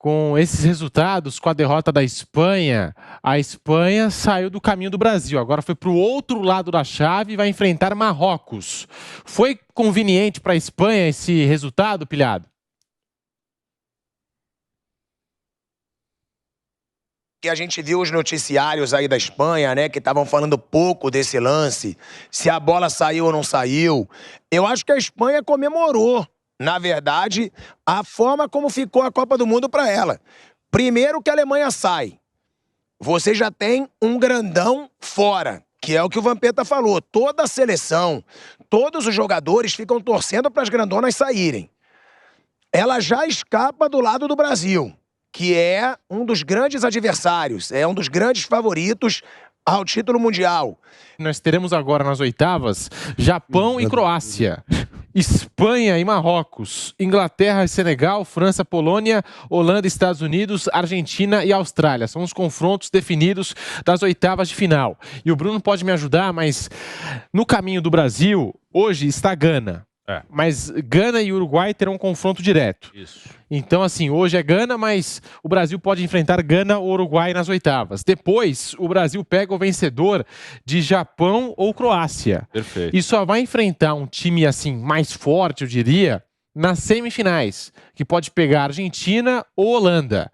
com esses resultados, com a derrota da Espanha, a Espanha saiu do caminho do Brasil. Agora foi para o outro lado da chave e vai enfrentar Marrocos. Foi conveniente para a Espanha esse resultado, Pilhado? Que a gente viu os noticiários aí da Espanha, né, que estavam falando pouco desse lance, se a bola saiu ou não saiu. Eu acho que a Espanha comemorou, na verdade, a forma como ficou a Copa do Mundo para ela. Primeiro que a Alemanha sai. Você já tem um grandão fora, que é o que o Vampeta falou. Toda a seleção, todos os jogadores ficam torcendo para as grandonas saírem. Ela já escapa do lado do Brasil, que é um dos grandes adversários, é um dos grandes favoritos ao título mundial. Nós teremos agora nas oitavas Japão e Croácia, Espanha e Marrocos, Inglaterra e Senegal, França, Polônia, Holanda, Estados Unidos, Argentina e Austrália. São os confrontos definidos das oitavas de final. E o Bruno pode me ajudar, mas no caminho do Brasil, hoje está Gana. Mas Gana e Uruguai terão um confronto direto. Isso. Então, assim, hoje é Gana, mas o Brasil pode enfrentar Gana ou Uruguai nas oitavas. Depois, o Brasil pega o vencedor de Japão ou Croácia. Perfeito. E só vai enfrentar um time, assim, mais forte, eu diria, nas semifinais, que pode pegar Argentina ou Holanda.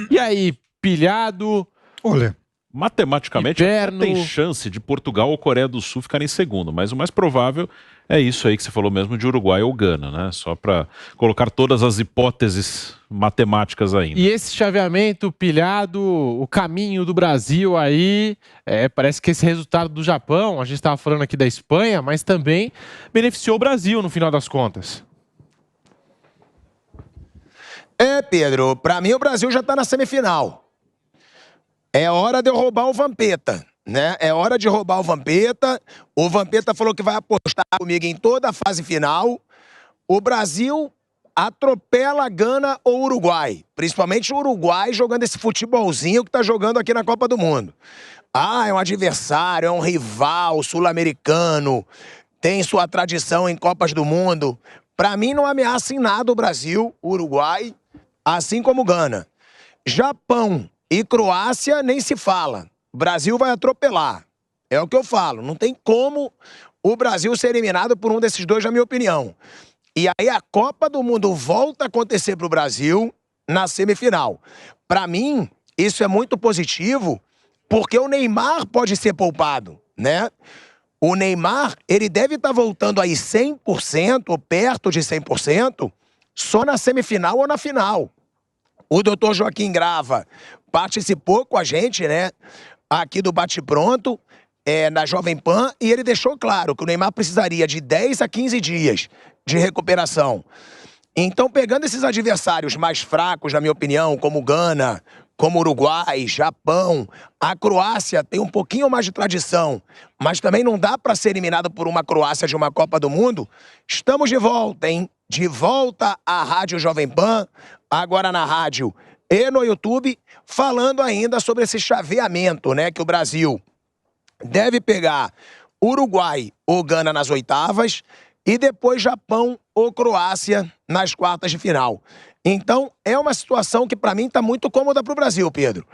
E aí, Pilhado... Olha, matematicamente, tem chance de Portugal ou Coreia do Sul ficarem em segundo, mas o mais provável é isso aí que você falou mesmo de Uruguai ou Gana, né? Só para colocar todas as hipóteses matemáticas ainda. E esse chaveamento, Pilhado, o caminho do Brasil aí, parece que esse resultado do Japão, a gente estava falando aqui da Espanha, mas também beneficiou o Brasil no final das contas. Pedro, para mim o Brasil já está na semifinal. É hora de eu roubar o Vampeta, né? É hora de roubar o Vampeta. O Vampeta falou que vai apostar comigo em toda a fase final. O Brasil atropela Gana ou Uruguai. Principalmente o Uruguai jogando esse futebolzinho que tá jogando aqui na Copa do Mundo. É um adversário, é um rival sul-americano, tem sua tradição em Copas do Mundo. Para mim não ameaça em nada o Brasil, o Uruguai, assim como Gana. Japão e Croácia nem se fala. O Brasil vai atropelar. É o que eu falo. Não tem como o Brasil ser eliminado por um desses dois, na minha opinião. E aí a Copa do Mundo volta a acontecer para o Brasil na semifinal. Para mim, isso é muito positivo, porque o Neymar pode ser poupado, né? O Neymar, ele deve estar voltando aí 100% ou perto de 100% só na semifinal ou na final. O doutor Joaquim Grava participou com a gente, né, aqui do Bate Pronto, na Jovem Pan, e ele deixou claro que o Neymar precisaria de 10 a 15 dias de recuperação. Então, pegando esses adversários mais fracos, na minha opinião, como Gana, como Uruguai, Japão, a Croácia tem um pouquinho mais de tradição, mas também não dá para ser eliminado por uma Croácia de uma Copa do Mundo. Estamos de volta, hein? De volta à Rádio Jovem Pan, agora na rádio e no YouTube, falando ainda sobre esse chaveamento, né, que o Brasil deve pegar Uruguai ou Gana nas oitavas e depois Japão ou Croácia nas quartas de final. Então, é uma situação que para mim está muito cômoda para o Brasil, Pedro.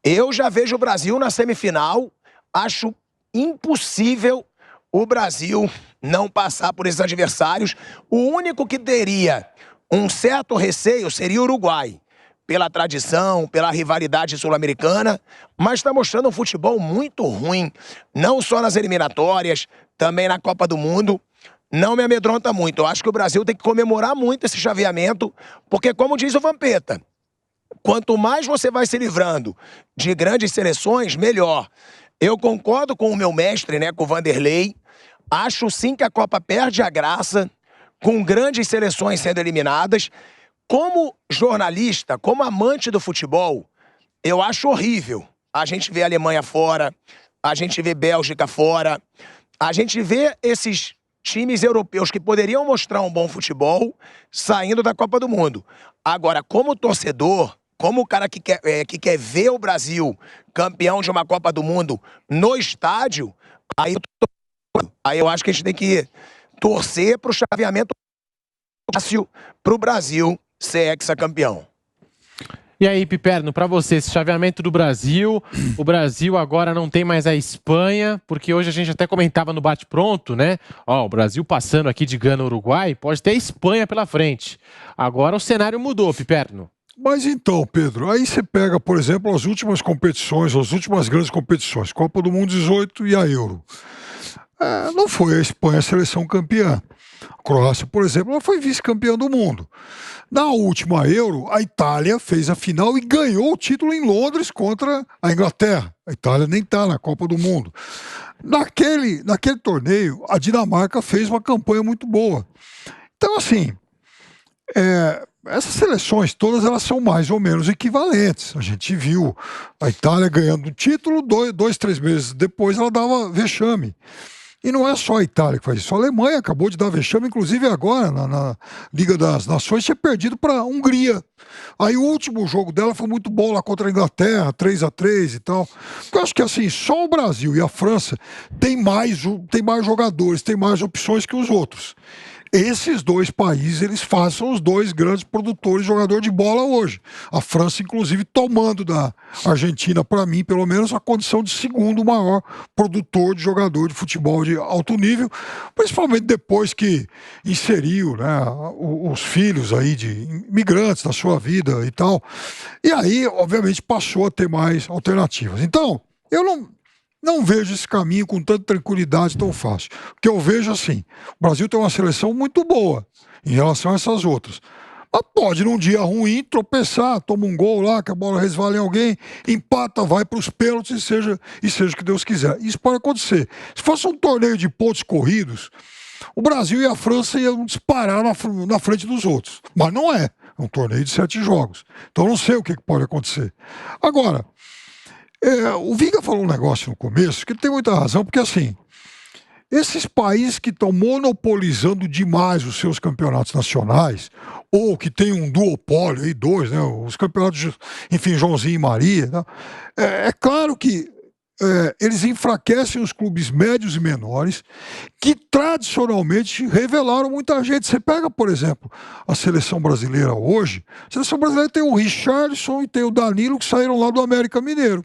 Eu já vejo o Brasil na semifinal, acho impossível o Brasil não passar por esses adversários. O único que teria um certo receio seria o Uruguai, pela tradição, pela rivalidade sul-americana, mas está mostrando um futebol muito ruim, não só nas eliminatórias, também na Copa do Mundo. Não me amedronta muito. Eu acho que o Brasil tem que comemorar muito esse chaveamento, porque, como diz o Vampeta, quanto mais você vai se livrando de grandes seleções, melhor. Eu concordo com o meu mestre, né, com o Vanderlei. Acho sim que a Copa perde a graça, com grandes seleções sendo eliminadas. Como jornalista, como amante do futebol, eu acho horrível. A gente vê a Alemanha fora, a gente vê Bélgica fora, a gente vê esses times europeus que poderiam mostrar um bom futebol saindo da Copa do Mundo. Agora, como torcedor, como o cara que quer ver o Brasil campeão de uma Copa do Mundo no estádio, aí eu acho que a gente tem que torcer para o chaveamento fácil para o Brasil ser hexacampeão. E aí, Piperno, para você, esse chaveamento do Brasil, o Brasil agora não tem mais a Espanha, porque hoje a gente até comentava no bate-pronto, né? Ó, o Brasil passando aqui de Gana, Uruguai, pode ter a Espanha pela frente. Agora o cenário mudou, Piperno. Mas então, Pedro, aí você pega, por exemplo, as últimas competições, as últimas grandes competições, Copa do Mundo 18 e a Euro. Não foi a Espanha a seleção campeã. A Croácia, por exemplo, ela foi vice-campeã do mundo. Na última Euro, a Itália fez a final e ganhou o título em Londres contra a Inglaterra. A Itália nem está na Copa do Mundo. Naquele torneio, a Dinamarca fez uma campanha muito boa. Então, assim, essas seleções todas elas são mais ou menos equivalentes. A gente viu a Itália ganhando o título, 2, 3 meses depois ela dava vexame. E não é só a Itália que faz isso. A Alemanha acabou de dar vexame, inclusive agora, na Liga das Nações, tinha perdido para a Hungria. Aí o último jogo dela foi muito bom lá contra a Inglaterra, 3-3 e tal. Eu acho que assim, só o Brasil e a França tem mais jogadores, tem mais opções que os outros. Esses dois países, eles são os dois grandes produtores de jogador de bola hoje. A França, inclusive, tomando da Argentina, para mim, pelo menos, a condição de segundo maior produtor de jogador de futebol de alto nível, principalmente depois que inseriu, né, os filhos aí de imigrantes na sua vida e tal. E aí, obviamente, passou a ter mais alternativas. Então, eu não vejo esse caminho com tanta tranquilidade tão fácil. O que eu vejo assim, o Brasil tem uma seleção muito boa em relação a essas outras. Mas pode, num dia ruim, tropeçar, toma um gol lá, que a bola resvala em alguém, empata, vai para os pênaltis e seja o que Deus quiser. Isso pode acontecer. Se fosse um torneio de pontos corridos, o Brasil e a França iam disparar na frente dos outros. Mas não é. É um torneio de 7 jogos. Então eu não sei o que pode acontecer. Agora, o Viga falou um negócio no começo que ele tem muita razão, porque assim, esses países que estão monopolizando demais os seus campeonatos nacionais, ou que tem um duopólio aí, 2, né, os campeonatos, enfim, Joãozinho e Maria, né, é claro que eles enfraquecem os clubes médios e menores, que tradicionalmente revelaram muita gente. Você pega, por exemplo, a seleção brasileira hoje, a seleção brasileira tem o Richarlison e tem o Danilo, que saíram lá do América Mineiro.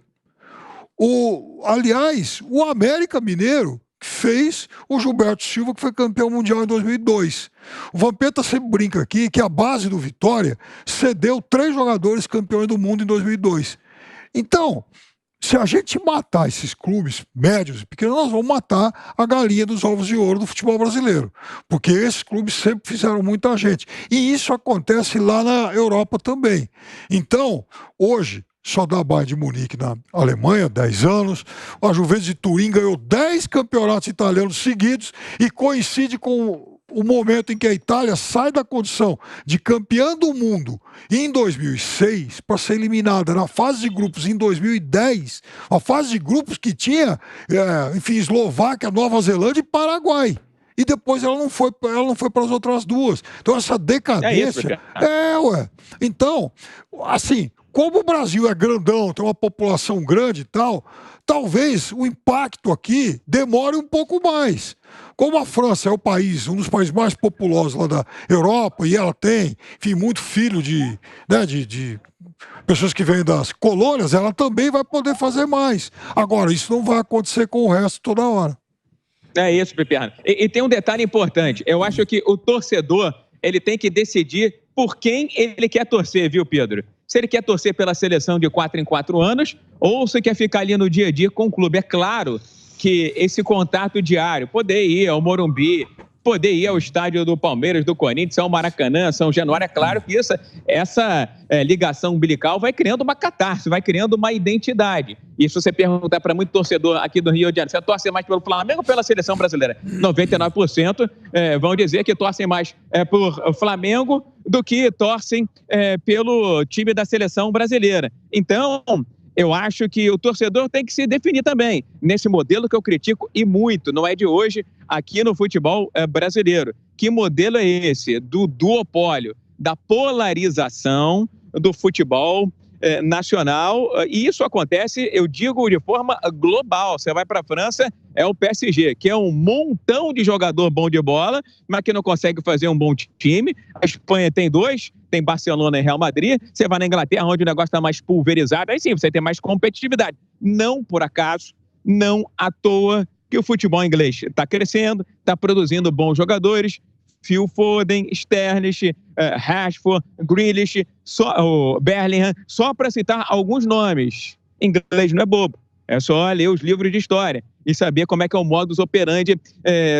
Aliás, o América Mineiro fez o Gilberto Silva, que foi campeão mundial em 2002. O Vampeta sempre brinca aqui que a base do Vitória cedeu 3 jogadores campeões do mundo em 2002. Então, se a gente matar esses clubes médios e pequenos, nós vamos matar a galinha dos ovos de ouro do futebol brasileiro. Porque esses clubes sempre fizeram muita gente. E isso acontece lá na Europa também. Então, hoje, só dá Bayern de Munique na Alemanha, 10 anos. A Juventus de Turim ganhou 10 campeonatos italianos seguidos e coincide com o momento em que a Itália sai da condição de campeã do mundo em 2006 para ser eliminada na fase de grupos em 2010, a fase de grupos que tinha, enfim, Eslováquia, Nova Zelândia e Paraguai. E depois ela não foi para as outras duas. Então essa decadência... Então, assim... Como o Brasil é grandão, tem uma população grande e tal, talvez o impacto aqui demore um pouco mais. Como a França é um dos países mais populosos lá da Europa, e ela tem, enfim, muito filho de pessoas que vêm das colônias, ela também vai poder fazer mais. Agora, isso não vai acontecer com o resto toda hora. É isso, Piperno. E tem um detalhe importante. Eu acho que o torcedor, ele tem que decidir por quem ele quer torcer, viu, Pedro? Se ele quer torcer pela seleção de 4 em 4 anos ou se quer ficar ali no dia a dia com o clube. É claro que esse contato diário, poder ir ao Morumbi, poder ir ao estádio do Palmeiras, do Corinthians, ao Maracanã, São Januário, é claro que essa ligação umbilical vai criando uma catarse, vai criando uma identidade. E se você perguntar para muito torcedor aqui do Rio de Janeiro, você torce mais pelo Flamengo ou pela seleção brasileira? 99% vão dizer que torcem mais por Flamengo do que torcem pelo time da seleção brasileira. Então, eu acho que o torcedor tem que se definir também nesse modelo que eu critico e muito, não é de hoje, aqui no futebol brasileiro. Que modelo é esse? Do duopólio, da polarização do futebol nacional, e isso acontece, eu digo, de forma global. Você vai para a França, é o PSG, que é um montão de jogador bom de bola, mas que não consegue fazer um bom time. A Espanha tem 2, tem Barcelona e Real Madrid. Você vai na Inglaterra, onde o negócio está mais pulverizado, aí sim, você tem mais competitividade. Não por acaso, não à toa, que o futebol inglês está crescendo, está produzindo bons jogadores. Phil Foden, Sterling, Rashford, Grealish, o Bellingham, só para citar alguns nomes. Inglês não é bobo, é só ler os livros de história e saber como é que é o modus operandi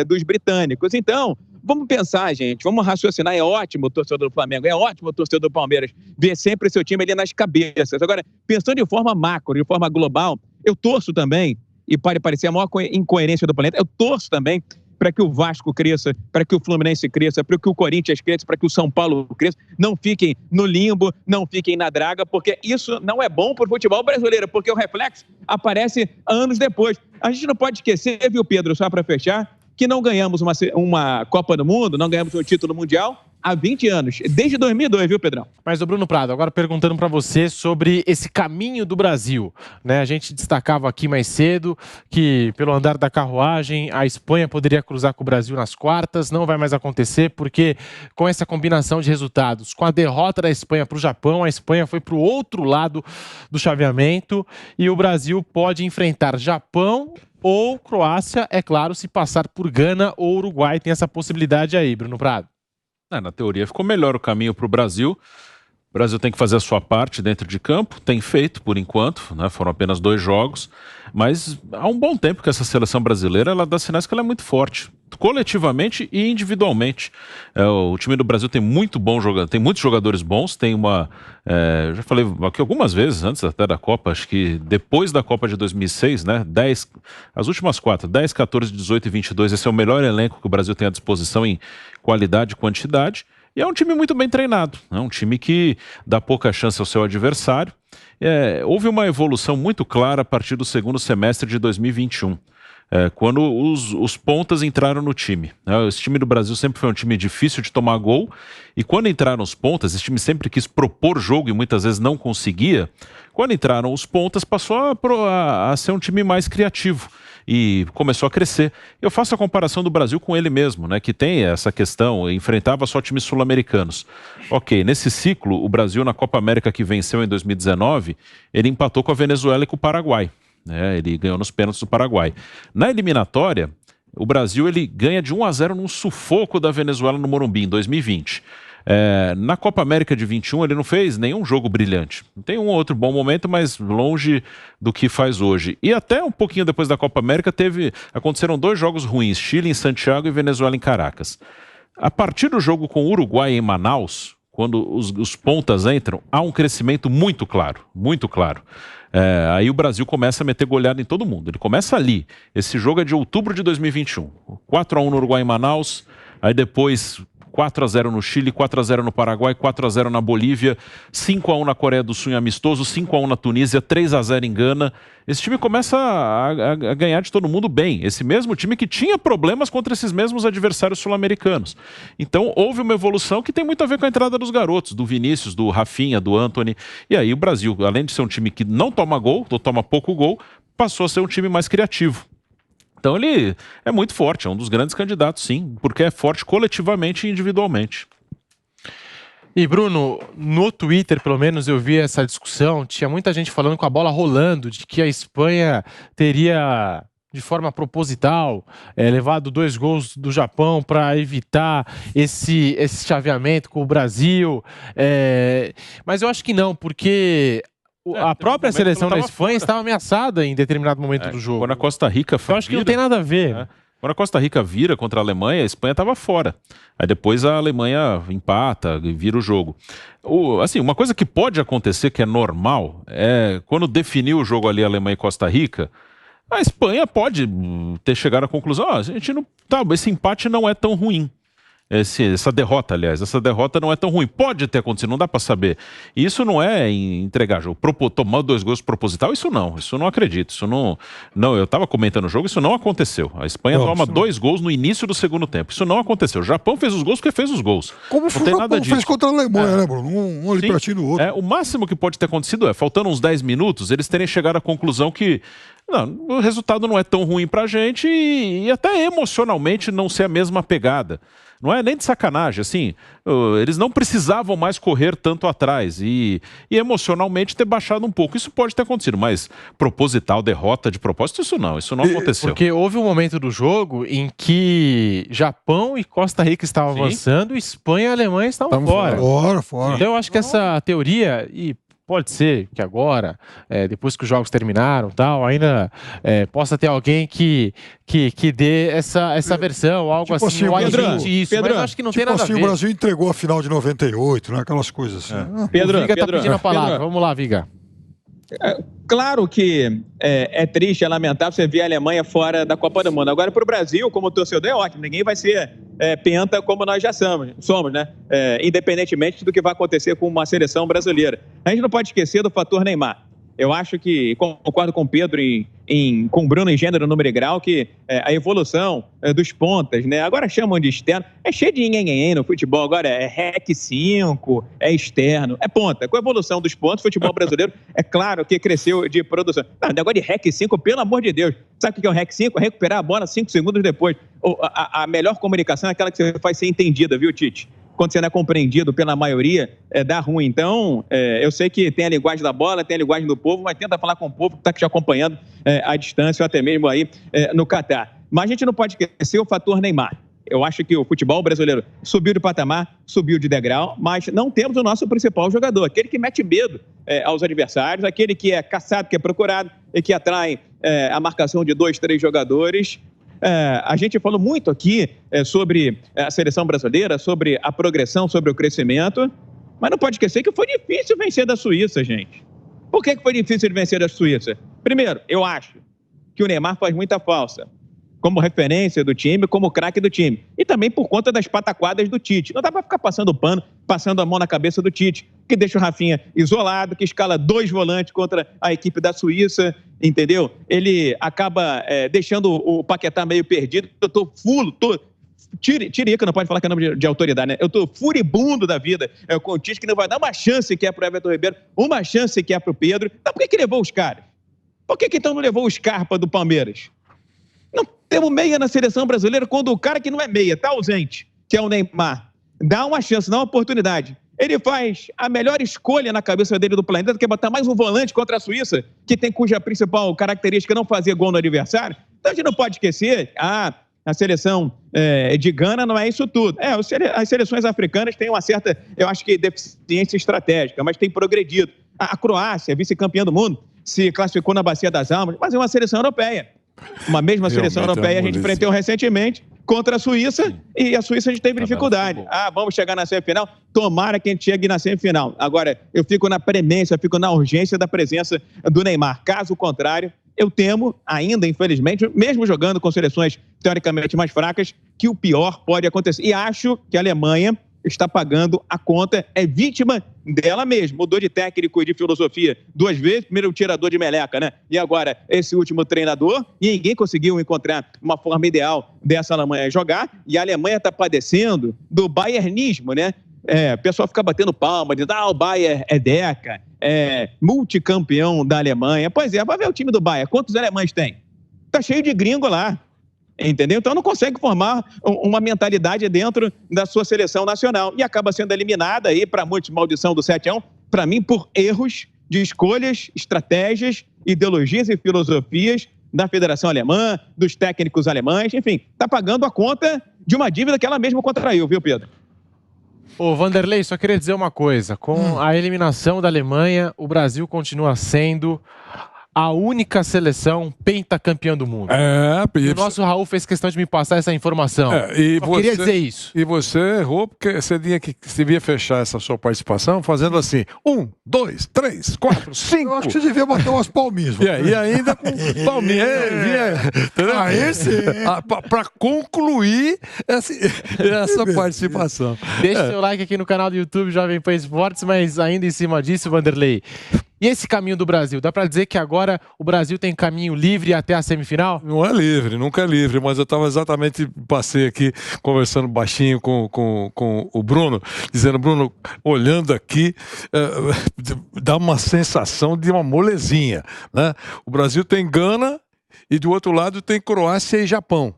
dos britânicos. Então, vamos pensar, gente, vamos raciocinar. É ótimo o torcedor do Flamengo, é ótimo o torcedor do Palmeiras ver sempre seu time ali nas cabeças. Agora, pensando de forma macro, de forma global, eu torço também, e pode parecer a maior incoerência do planeta, eu torço também para que o Vasco cresça, para que o Fluminense cresça, para que o Corinthians cresça, para que o São Paulo cresça. Não fiquem no limbo, não fiquem na draga, porque isso não é bom para o futebol brasileiro, porque o reflexo aparece anos depois. A gente não pode esquecer, viu, Pedro, só para fechar, que não ganhamos uma Copa do Mundo, não ganhamos um título mundial há 20 anos, desde 2002, viu, Pedrão? Mas, o Bruno Prado, agora perguntando para você sobre esse caminho do Brasil, né? A gente destacava aqui mais cedo que, pelo andar da carruagem, a Espanha poderia cruzar com o Brasil nas quartas, não vai mais acontecer, porque com essa combinação de resultados, com a derrota da Espanha para o Japão, a Espanha foi para o outro lado do chaveamento e o Brasil pode enfrentar Japão ou Croácia, é claro, se passar por Gana ou Uruguai. Tem essa possibilidade aí, Bruno Prado. Na teoria ficou melhor o caminho para o Brasil. O Brasil tem que fazer a sua parte dentro de campo, tem feito por enquanto, né? Foram apenas 2 jogos, mas há um bom tempo que essa seleção brasileira ela dá sinais que ela é muito forte, coletivamente e individualmente. O time do Brasil tem muito bom jogador, tem muitos jogadores bons, tem uma... já falei aqui algumas vezes, antes até da Copa, acho que depois da Copa de 2006, né, as últimas 4, 10, 14, 18 e 22, esse é o melhor elenco que o Brasil tem à disposição em qualidade e quantidade. E é um time muito bem treinado, é um time que dá pouca chance ao seu adversário. Houve uma evolução muito clara a partir do segundo semestre de 2021, quando os pontas entraram no time. Esse time do Brasil sempre foi um time difícil de tomar gol, e quando entraram os pontas, esse time sempre quis propor jogo e muitas vezes não conseguia. Quando entraram os pontas, passou a ser um time mais criativo e começou a crescer. Eu faço a comparação do Brasil com ele mesmo, né, que tem essa questão, enfrentava só times sul-americanos. Ok, nesse ciclo, o Brasil na Copa América que venceu em 2019, ele empatou com a Venezuela e com o Paraguai. Ele ganhou nos pênaltis do Paraguai. Na eliminatória, o Brasil ele ganha de 1-0 num sufoco da Venezuela no Morumbi, em 2020. Na Copa América de 21 ele não fez nenhum jogo brilhante. Tem um ou outro bom momento, mas longe do que faz hoje. E até um pouquinho depois da Copa América aconteceram 2 jogos ruins, Chile em Santiago e Venezuela em Caracas. A partir do jogo com o Uruguai em Manaus, quando os pontas entram, há um crescimento muito claro, muito claro. Aí o Brasil começa a meter goleada em todo mundo. Ele começa ali. Esse jogo é de outubro de 2021. 4-1 no Uruguai em Manaus, aí depois 4-0 no Chile, 4-0 no Paraguai, 4-0 na Bolívia, 5-1 na Coreia do Sul em amistoso, 5-1 na Tunísia, 3-0 em Gana. Esse time começa a ganhar de todo mundo bem. Esse mesmo time que tinha problemas contra esses mesmos adversários sul-americanos. Então houve uma evolução que tem muito a ver com a entrada dos garotos, do Vinícius, do Rafinha, do Antony. E aí o Brasil, além de ser um time que não toma gol, ou toma pouco gol, passou a ser um time mais criativo. Então ele é muito forte, é um dos grandes candidatos, sim, porque é forte coletivamente e individualmente. E Bruno, no Twitter, pelo menos, eu vi essa discussão, tinha muita gente falando com a bola rolando, de que a Espanha teria, de forma proposital, levado 2 gols do Japão para evitar esse chaveamento com o Brasil. Mas eu acho que não, porque a própria seleção da Espanha estava ameaçada em determinado momento do jogo. Quando a Costa Rica eu acho que não tem nada a ver. Quando a Costa Rica vira contra a Alemanha, a Espanha estava fora. Aí depois a Alemanha empata e vira o jogo. Assim, uma coisa que pode acontecer, que é normal, é quando definiu o jogo ali Alemanha e Costa Rica, a Espanha pode ter chegado à conclusão, a gente não, esse empate não é tão ruim. essa derrota, aliás. Essa derrota não é tão ruim. Pode ter acontecido, não dá para saber. E isso não é entregar jogo. Tomar 2 gols proposital, isso não acredito. Isso não, eu estava comentando o jogo, isso não aconteceu. A Espanha toma 2 gols no início do segundo tempo. Isso não aconteceu. O Japão fez os gols porque fez os gols. Como não tem nada disso. Fez contra a Alemanha, né, Bruno? Um ali pertinho do outro. O máximo que pode ter acontecido faltando uns 10 minutos, eles terem chegado à conclusão que o resultado não é tão ruim pra gente e até emocionalmente não ser a mesma pegada. Não é nem de sacanagem, assim, eles não precisavam mais correr tanto atrás e emocionalmente ter baixado um pouco. Isso pode ter acontecido, mas proposital, derrota de propósito, isso não aconteceu. Porque houve um momento do jogo em que Japão e Costa Rica estavam avançando, Espanha e Alemanha estavam fora. Fora. Então eu acho que essa teoria, e pode ser que agora, depois que os jogos terminaram tal, ainda possa ter alguém que dê essa versão, algo tipo assim, Pedro, mas eu acho que não tem nada a ver. O Brasil entregou a final de 98, né? Aquelas coisas assim. Pedro, o Viga tá pedindo a palavra. Vamos lá, Viga. Claro que é triste, é lamentável você ver a Alemanha fora da Copa do Mundo. Agora, para o Brasil, como torcedor, é ótimo. Ninguém vai ser penta como nós já somos, né? Independentemente do que vai acontecer com uma seleção brasileira. A gente não pode esquecer do fator Neymar. Eu acho que, concordo com o Pedro, com o Bruno em gênero, número e grau, que a evolução dos pontas, né? Agora chamam de externo, é cheio de nhenhenhen no futebol, agora é REC 5, é externo, é ponta. Com a evolução dos pontos, o futebol brasileiro, é claro que cresceu de produção. Não, negócio de REC 5, pelo amor de Deus. Sabe o que é o REC 5? É recuperar a bola 5 segundos depois. A melhor comunicação é aquela que você faz ser entendida, viu, Tite? Quando você não é compreendido pela maioria, dá ruim. Então, eu sei que tem a linguagem da bola, tem a linguagem do povo, mas tenta falar com o povo que está te acompanhando à distância ou até mesmo aí no Catar. Mas a gente não pode esquecer o fator Neymar. Eu acho que o futebol brasileiro subiu de patamar, subiu de degrau, mas não temos o nosso principal jogador, aquele que mete medo aos adversários, aquele que é caçado, que é procurado e que atrai a marcação de 2, 3 jogadores. A gente falou muito aqui sobre a seleção brasileira, sobre a progressão, sobre o crescimento, mas não pode esquecer que foi difícil vencer da Suíça, gente. Por que foi difícil de vencer da Suíça? Primeiro, eu acho que o Neymar faz muita falsa, como referência do time, como craque do time. E também por conta das pataquadas do Tite. Não dá para ficar passando pano, passando a mão na cabeça do Tite, que deixa o Rafinha isolado, que escala 2 volantes contra a equipe da Suíça, entendeu? Ele acaba deixando o Paquetá meio perdido. Eu tô Tirica não pode falar que é nome de autoridade, né? Eu tô furibundo da vida com o Tite, que não vai dar uma chance que é pro Everton Ribeiro, uma chance que é pro Pedro. Então por que levou os caras? Por que então não levou o Scarpa do Palmeiras? Não temos meia na seleção brasileira quando o cara que não é meia, tá ausente, que é o Neymar, dá uma chance, dá uma oportunidade. Ele faz a melhor escolha na cabeça dele do planeta, que é botar mais um volante contra a Suíça, que tem cuja principal característica não fazer gol no adversário. Então a gente não pode esquecer, a seleção de Gana não é isso tudo. As seleções africanas têm uma certa, eu acho que deficiência estratégica, mas tem progredido. A Croácia, vice-campeã do mundo, se classificou na Bacia das Almas, mas é uma seleção europeia. Uma mesma seleção europeia a gente enfrentou recentemente contra a Suíça e a Suíça a gente teve dificuldade. Vamos chegar na semifinal? Tomara que a gente chegue na semifinal. Agora, eu fico na premência, fico na urgência da presença do Neymar. Caso contrário, eu temo ainda, infelizmente, mesmo jogando com seleções teoricamente mais fracas, que o pior pode acontecer. E acho que a Alemanha está pagando a conta, é vítima dela mesma. Mudou de técnico e de filosofia 2 vezes, primeiro o tirador de meleca, né? E agora esse último treinador, e ninguém conseguiu encontrar uma forma ideal dessa Alemanha jogar, e a Alemanha está padecendo do bayernismo, né? O pessoal fica batendo palma, dizendo, o Bayern é Deca, é multicampeão da Alemanha. Pois é, vai ver o time do Bayern, quantos alemães tem? Tá cheio de gringo lá. Entendeu? Então não consegue formar uma mentalidade dentro da sua seleção nacional e acaba sendo eliminada aí, para muitos, maldição do 7-1, para mim, por erros de escolhas, estratégias, ideologias e filosofias da Federação Alemã, dos técnicos alemães, enfim, está pagando a conta de uma dívida que ela mesma contraiu, viu, Pedro? Ô, Vanderlei, só queria dizer uma coisa. Com a eliminação da Alemanha, o Brasil continua sendo a única seleção pentacampeã do mundo. E o nosso Raul fez questão de me passar essa informação. Queria dizer isso. E você errou porque você devia fechar essa sua participação fazendo assim: 1, 2, 3, 4, 5. Eu acho que você devia bater umas palminhas. E ainda com palminhas. Para concluir essa participação. Deixa seu like aqui no canal do YouTube Jovem Pan Esportes, mas ainda em cima disso, Vanderlei. E esse caminho do Brasil? Dá pra dizer que agora o Brasil tem caminho livre até a semifinal? Não é livre, nunca é livre, mas eu passei aqui conversando baixinho com o Bruno, dizendo, Bruno, olhando aqui, dá uma sensação de uma molezinha, né? O Brasil tem Gana e do outro lado tem Croácia e Japão.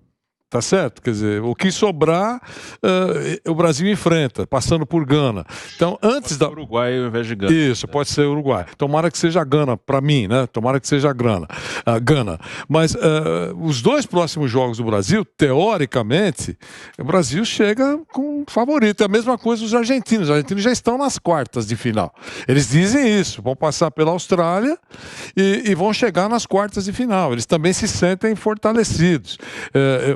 Tá certo? Quer dizer, o que sobrar, o Brasil enfrenta, passando por Gana. Então, antes da... Uruguai ao invés de Gana. Isso, pode ser Uruguai. Tomara que seja Gana, para mim, né? Tomara que seja Gana. Mas os dois próximos jogos do Brasil, teoricamente, o Brasil chega com favorito. É a mesma coisa os argentinos. Os argentinos já estão nas quartas de final. Eles dizem isso, vão passar pela Austrália e vão chegar nas quartas de final. Eles também se sentem fortalecidos.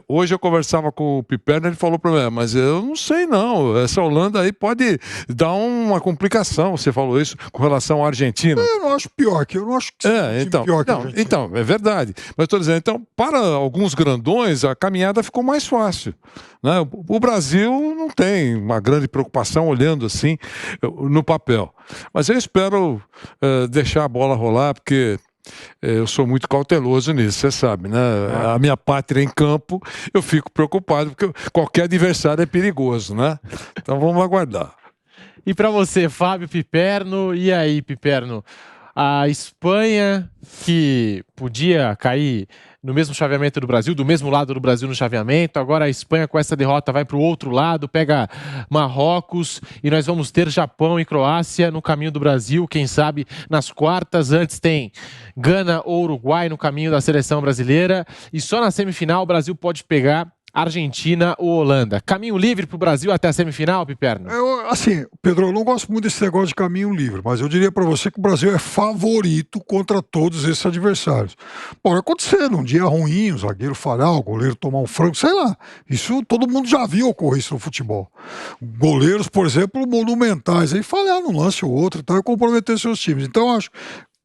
Hoje eu conversava com o Piperno, ele falou para mim, mas eu não sei não, essa Holanda aí pode dar uma complicação, você falou isso com relação à Argentina. Eu não acho pior, eu não acho que pior que a Argentina. Então, é verdade, mas estou dizendo, então, para alguns grandões, a caminhada ficou mais fácil, né? O Brasil não tem uma grande preocupação olhando assim no papel, mas eu espero deixar a bola rolar, porque eu sou muito cauteloso nisso, você sabe, né? A minha pátria em campo, eu fico preocupado, porque qualquer adversário é perigoso, né? Então vamos aguardar. E para você, Fábio Piperno, e aí, Piperno? A Espanha, que podia cair no mesmo chaveamento do Brasil, do mesmo lado do Brasil no chaveamento, agora a Espanha com essa derrota vai para o outro lado, pega Marrocos e nós vamos ter Japão e Croácia no caminho do Brasil, quem sabe nas quartas. Antes tem Gana ou Uruguai no caminho da seleção brasileira e só na semifinal o Brasil pode pegar Argentina ou Holanda. Caminho livre para o Brasil até a semifinal, Piperno? Assim, Pedro, eu não gosto muito desse negócio de caminho livre, mas eu diria para você que o Brasil é favorito contra todos esses adversários. Pode acontecer num dia ruim, o zagueiro falhar, o goleiro tomar um frango, sei lá. Isso todo mundo já viu ocorrer isso no futebol. Goleiros, por exemplo, monumentais, aí falhar num lance ou outro e comprometer seus times. Então, eu acho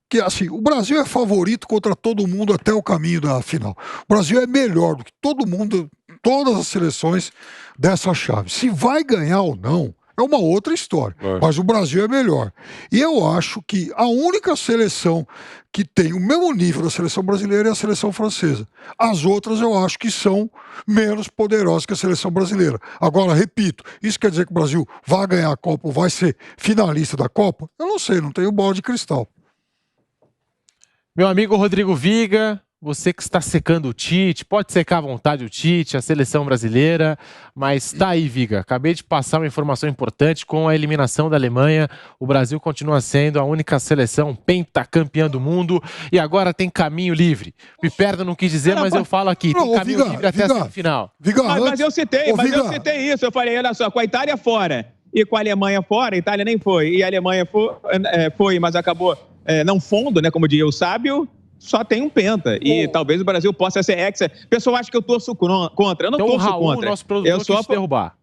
que assim, o Brasil é favorito contra todo mundo até o caminho da final. O Brasil é melhor do que todo mundo, todas as seleções dessa chave. Se vai ganhar ou não, é uma outra história. Mas o Brasil é melhor. E eu acho que a única seleção que tem o mesmo nível da seleção brasileira é a seleção francesa. As outras eu acho que são menos poderosas que a seleção brasileira. Agora, repito, isso quer dizer que o Brasil vai ganhar a Copa ou vai ser finalista da Copa? Eu não sei, não tenho bola de cristal. Meu amigo Rodrigo Viga, você que está secando o Tite, pode secar à vontade o Tite, a seleção brasileira, mas tá aí, Viga. Acabei de passar uma informação importante: com a eliminação da Alemanha, o Brasil continua sendo a única seleção pentacampeã do mundo e agora tem caminho livre. Piperno não quis dizer, mas eu falo aqui, tem caminho livre até a semifinal. Mas eu citei isso, eu falei, olha só, com a Itália fora e com a Alemanha fora, a Itália nem foi, e a Alemanha foi, mas acabou não fundo, né, como diria o sábio, só tem um penta. E talvez o Brasil possa ser hexa. O pessoal acha que eu torço contra. Eu não torço Raul, contra. Nosso produtor eu só quis derrubar.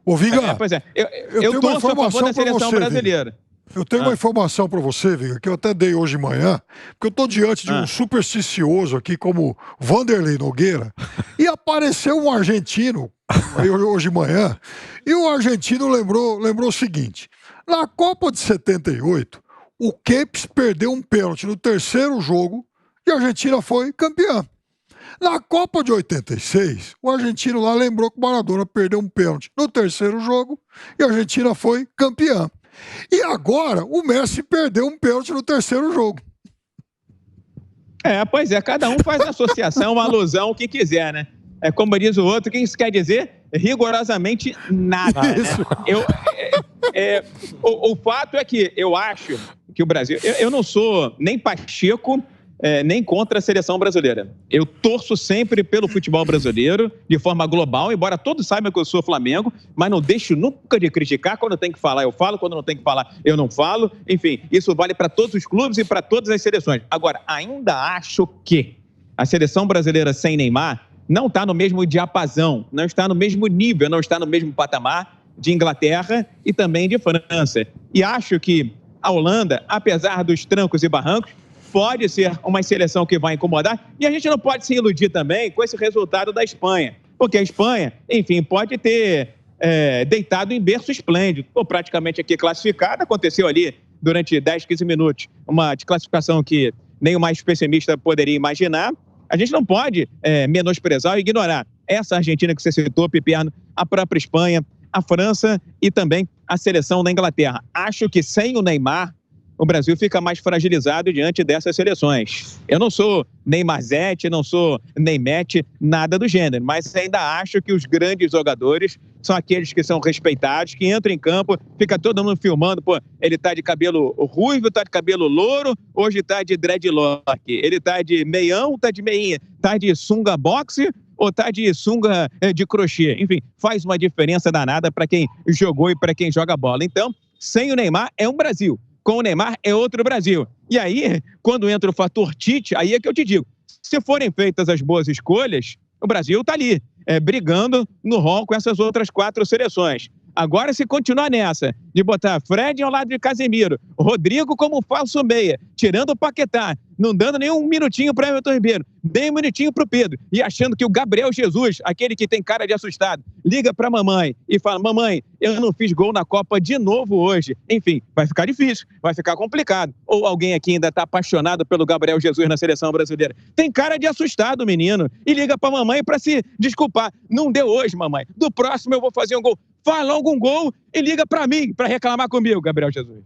Ô, Viga, pois é. Eu torço a favor da seleção brasileira. Eu tenho uma informação para você, Viga, que eu até dei hoje de manhã, porque eu estou diante de um supersticioso aqui como Vanderlei Nogueira, e apareceu um argentino hoje de manhã, e o argentino lembrou o seguinte: na Copa de 78, o Kempes perdeu um pênalti no terceiro jogo e a Argentina foi campeã. Na Copa de 86, o argentino lá lembrou que o Maradona perdeu um pênalti no terceiro jogo e a Argentina foi campeã. E agora o Messi perdeu um pênalti no terceiro jogo. Pois é, cada um faz uma associação, uma alusão, o que quiser, né? Como diz o outro, o que isso quer dizer? Rigorosamente nada. Né? O fato é que eu acho que o Brasil... Eu não sou nem Pacheco nem contra a seleção brasileira. Eu torço sempre pelo futebol brasileiro, de forma global, embora todos saibam que eu sou Flamengo, mas não deixo nunca de criticar. Quando tem que falar, eu falo. Quando não tem que falar, eu não falo. Enfim, isso vale para todos os clubes e para todas as seleções. Agora, ainda acho que a seleção brasileira sem Neymar não está no mesmo diapasão, não está no mesmo nível, não está no mesmo patamar de Inglaterra e também de França. E acho que a Holanda, apesar dos trancos e barrancos, pode ser uma seleção que vai incomodar. E a gente não pode se iludir também com esse resultado da Espanha. Porque a Espanha, enfim, pode ter deitado em berço esplêndido. Ou praticamente aqui classificada. Aconteceu ali, durante 10, 15 minutos, uma desclassificação que nem o mais pessimista poderia imaginar. A gente não pode menosprezar ou ignorar essa Argentina que você citou, Piperno, a própria Espanha, a França e também a seleção da Inglaterra. Acho que sem o Neymar, o Brasil fica mais fragilizado diante dessas seleções. Eu não sou Neymarzete, não sou Neymete, nada do gênero, mas ainda acho que os grandes jogadores são aqueles que são respeitados, que entram em campo, fica todo mundo filmando, pô, ele tá de cabelo ruivo, tá de cabelo louro, hoje tá de dreadlock, ele tá de meião, tá de meinha, tá de sunga boxe ou tá de sunga de crochê. Enfim, faz uma diferença danada para quem jogou e para quem joga bola. Então, sem o Neymar é um Brasil. Com o Neymar é outro Brasil. E aí, quando entra o fator Tite, aí é que eu te digo, se forem feitas as boas escolhas, o Brasil está ali, brigando no rol com essas outras 4 seleções. Agora, se continuar nessa, de botar Fred ao lado de Casemiro, Rodrigo como falso meia, tirando o Paquetá, não dando nem um minutinho para Everton Ribeiro, nem um minutinho para o Pedro, e achando que o Gabriel Jesus, aquele que tem cara de assustado, liga para a mamãe e fala, mamãe, eu não fiz gol na Copa de novo hoje. Enfim, vai ficar difícil, vai ficar complicado. Ou alguém aqui ainda está apaixonado pelo Gabriel Jesus na seleção brasileira. Tem cara de assustado, menino, e liga para a mamãe para se desculpar. Não deu hoje, mamãe. Do próximo eu vou fazer um gol. Faz logo um gol e liga para mim para reclamar comigo, Gabriel Jesus.